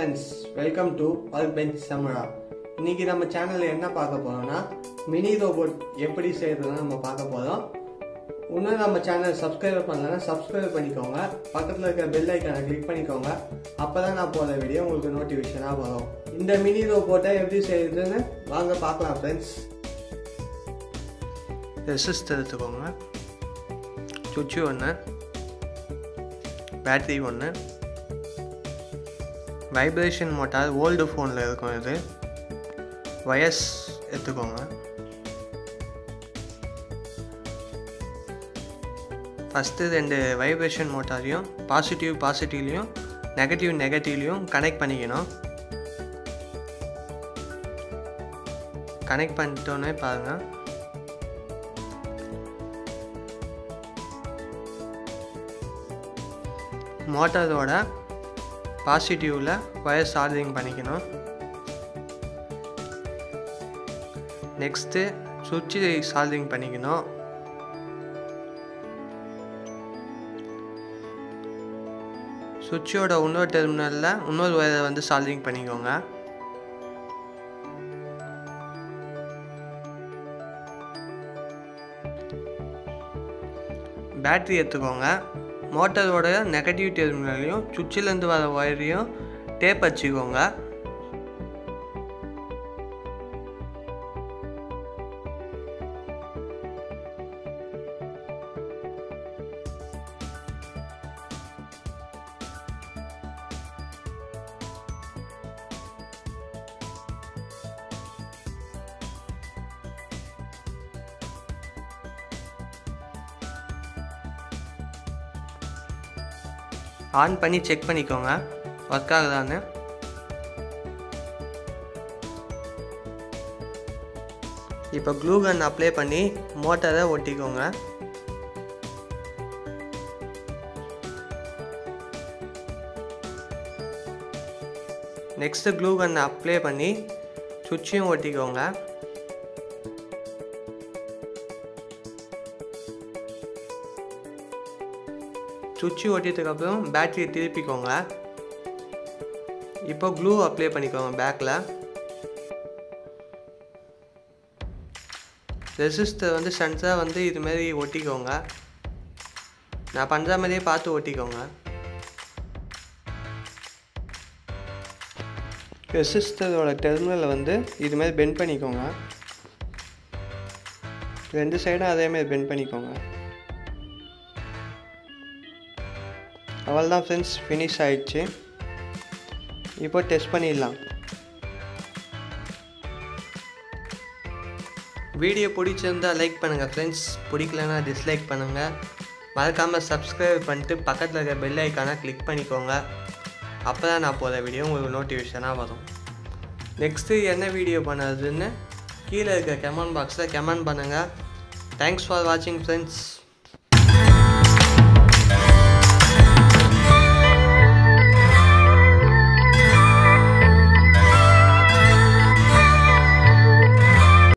friends, welcome to Workbench Tamizha. இன்னைக்கு நம்ம சேனல்ல என்ன பார்க்க போறோம்னா மினி ரோபோட் எப்படி செய்யறதுன்னு நம்ம பார்க்க போறோம். இன்னும் நம்ம சேனல் சப்ஸ்கிரைப் பண்ணலனா சப்ஸ்கிரைப் பண்ணிக்கோங்க. பக்கத்துல இருக்க பெல் ஐகானை கிளிக் பண்ணிக்கோங்க. அப்பதான் நான் போற வீடியோ உங்களுக்கு நோட்டிஃபிகேஷனா வரும். இந்த மினி ரோபோட்டை எப்படி செய்யறதுன்னு வாங்க பார்க்கலாம் फ्रेंड्स. ரெசிஸ்டர் எடுத்துக்கோங்க. சுவிட்ச் ஒன்று, பேட்டரி ஒன்று, வைப்ரேஷன் மோட்டார் ஓல்டு ஃபோனில் இருக்கும். இது வயர்ஸ் எடுத்துக்கோங்க. ஃபஸ்ட்டு ரெண்டு வைப்ரேஷன் மோட்டாரையும் பாசிட்டிவ்லேயும் நெகட்டிவ்லேயும் கனெக்ட் பண்ணிக்கணும். கனெக்ட் பண்ணிட்டோன்னே பாருங்கள், மோட்டாரோட பாசிட்டிவில் வயர் சார்ஜிங் பண்ணிக்கணும். நெக்ஸ்ட்டு சுவிட்சு சார்ஜிங் பண்ணிக்கணும். சுவிட்சோட இன்னொரு டெர்மினலில் இன்னொரு வயரை வந்து சார்ஜிங் பண்ணிக்கோங்க. பேட்டரி எடுத்துக்கோங்க. மோட்டரோட நெகட்டிவ் டெர்மினலையும் சுவிட்சிலேருந்து வர ஒயரையும் டேப் வச்சுக்கோங்க. ஆன் பண்ணி செக் பண்ணிக்கோங்க ஒர்க் ஆகுதான்னு. இப்போ க்ளூ கன் அப்ளை பண்ணி மோட்டரை ஒட்டிக்கோங்க. நெக்ஸ்ட்டு க்ளூ கன் அப்ளை பண்ணி சுவிட்சையும் ஒட்டிக்கோங்க. சுவிட்சு ஒட்டியதுக்கப்புறம் பேட்டரியை திருப்பிக்கோங்க. இப்போ க்ளூ அப்ளை பண்ணிக்கோங்க பேக்கில். ரெசிஸ்டர் வந்து சென்டராக வந்து இதுமாரி ஒட்டிக்கோங்க. நான் பண்ணுற மாதிரியே பார்த்து ஒட்டிக்கோங்க. ரெசிஸ்டரோட டெர்மினலை வந்து இதுமாரி பெண்ட் பண்ணிக்கோங்க. ரெண்டு சைடும் அதேமாதிரி பெண்ட் பண்ணிக்கோங்க. அவ்வளோதான் ஃப்ரெண்ட்ஸ், ஃபினிஷ் ஆயிடுச்சு. இப்போ டெஸ்ட் பண்ணிடலாம். வீடியோ பிடிச்சிருந்தால் லைக் பண்ணுங்கள் ஃப்ரெண்ட்ஸ், பிடிக்கலன்னா டிஸ்லைக் பண்ணுங்கள். மறக்காமல் சப்ஸ்கிரைப் பண்ணிட்டு பக்கத்தில் இருக்க பெல் ஐக்கானை கிளிக் பண்ணிக்கோங்க. அப்போ தான் நான் போகிற வீடியோ உங்களுக்கு நோட்டிஃபிகேஷனாக வரும். நெக்ஸ்ட்டு என்ன வீடியோ பண்ணுறதுன்னு கீழே இருக்க கமெண்ட் பாக்ஸில் கமெண்ட் பண்ணுங்கள். தேங்க்ஸ் ஃபார் வாட்சிங் ஃப்ரெண்ட்ஸ்.